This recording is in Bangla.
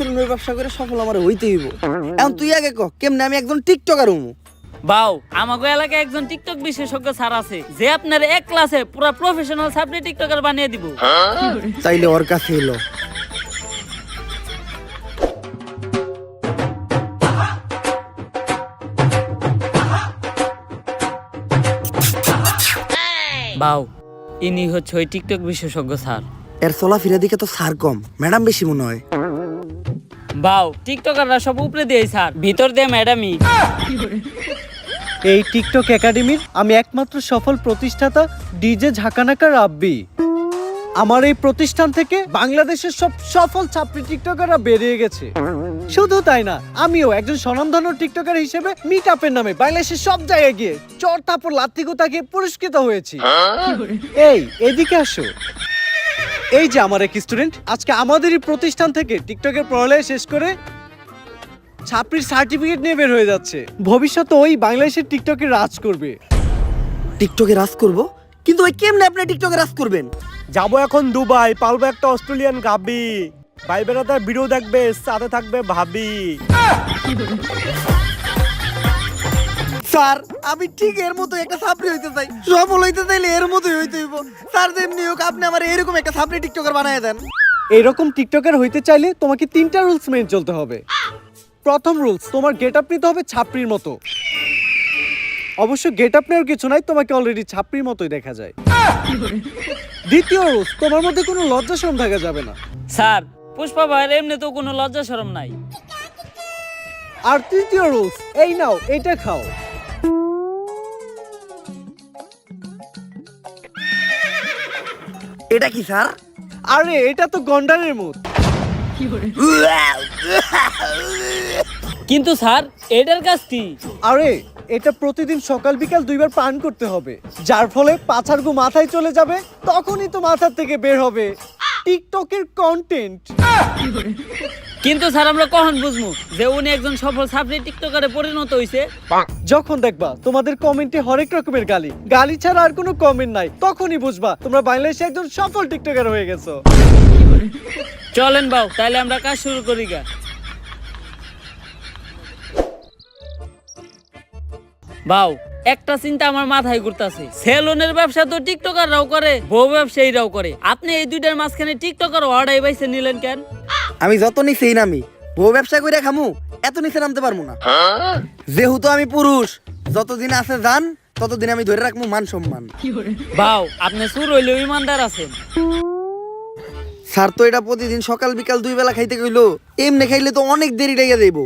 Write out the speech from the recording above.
সেলুনের ব্যবসা করে সফল আমার হইতে হইব। এখন তুই আগে ক কেমনে আমি একজন টিকটকার হমু? বাউ আমাগো এলাকায় একজন টিকটক বিশেষজ্ঞ স্যার আছে যে আপনার এক ক্লাসে পুরো প্রফেশনাল সাবলি টিকটকার বানিয়ে দিব। তাইলে ওর কাছে এলো। বাউ ইনি হচ্ছে ওই টিকটক বিশেষজ্ঞ স্যার। এর চলাফেরা দিকে তো স্যার কম, ম্যাডাম বেশি মনে হয়। বাউ টিকটকাররা সব উপরে দিয়ে স্যার, ভিতর দিয়ে ম্যাডামই। এই টিকটক একাডেমির আমি একমাত্র সফল প্রতিষ্ঠাতা ডিজে ঝাঁকানাকা রাব্বি। আমার এই প্রতিষ্ঠান থেকে বাংলাদেশের সব সফল ছাত্রী টিকটকাররা বেরিয়ে গেছে। শুধু তাই না, আমিও একজন স্বনামধন্য টিকটকার হিসেবে মিট আপের নামে বাংলাদেশের সব জায়গায় গিয়ে চর থাপড় লাত্তি গুতাকে পুরস্কৃত হয়েছি। এই এদিকে আসো। এই যে আমার এক স্টুডেন্ট আজকে আমাদেরই প্রতিষ্ঠান থেকে টিকটকের পড়ালেখা শেষ করে ছাত্রীর সার্টিফিকেট নিয়ে বের হয়ে যাচ্ছে। ভবিষ্যতে ওই বাংলাদেশের টিকটকে রাজ করবে। টিকটকে রাজ করব? কিন্তু ওই কেমনে আপনি টিকটকে রাজ করবেন? যাবো এখন দুবাই, পালবো একটা অস্ট্রেলিয়ান গাবি, ভাই বেড়াতার ভিডিও দেখবে, সাথে থাকবে ভাবি। স্যার আমি ঠিক এর মতো একটা ছাত্রী হইতে চাই, সফল হইতে চাইলে এর মতোই হইতে হইব। স্যার যেমনি হোক আপনি আমার এরকম একটা ছাত্রী টিকটকার বানায় দেন। এইরকম টিকটকার হইতে চাইলে তোমাকে 3টা রুলস মেনে চলতে হবে। প্রথম রুলস, তোমার গেট আপ নিতে হবে ছাপড়ির মতো। অবশ্য গেট আপ নেওয়ার কিছু নাই, তোমাকে অলরেডি ছাপড়ির মতোই দেখা যায়। দ্বিতীয় রুলস, তোমার মধ্যে কোনো লজ্জা শরম থাকা যাবে না। স্যার পুষ্পা ভাইয়ের এমনি তো কোনো লজ্জা শরম নাই। আর তৃতীয় রুলস, এই নাও এটা খাও। এটা কি স্যার? আরে এটা তো গন্ডারের মুখ। কিন্তু স্যার এটার কাজ কি? আরে এটা প্রতিদিন সকাল বিকাল 2বার পান করতে হবে, যার ফলে পাছার গু মাথায় চলে যাবে, তখনই তো মাথার থেকে বের হবে টিকটকের কন্টেন্ট। কিন্তু স্যার আমরা কখন বুঝবো যে উনি একজন সফল সাবলি টিকটকারে পরিণত হইছে? যখন দেখবা তোমাদের কমেন্টে হরেক রকমের গালি ছাড়া আর কোনো কমেন্ট নাই, তখনই বুঝবা তোমরা বাংলাদেশে একজন সফল টিকটকার হয়ে গেছো। চলেন বাউ তাইলে আমরা কাজ শুরু করি গা। বাউ একটা চিন্তা আমার মাথায় ঘুরতাছে, সেলুনের ব্যবসা তো টিকটকাররাও করে, বউ ব্যবসায়ীরাও করে, আপনি এই দুইটার মাঝখানে টিকটকার অর্ডার বাইছে নিলেন কেন? আমি যত নিচেই নামি, বউ ব্যবসা করে খামু, এত নিচে নামতে পারবো না। যেহেতু আমি পুরুষ, যতদিন আছে জান ততদিন আমি ধরে রাখবো মান সম্মান। বাউ আপনি সুর হইলেও ইমানদার আছেন। স্যার তো এটা প্রতিদিন সকাল বিকাল 2 বেলা খাইতে কইলো, এমনি খাইলে তো অনেক দেরি লেগে যাইব।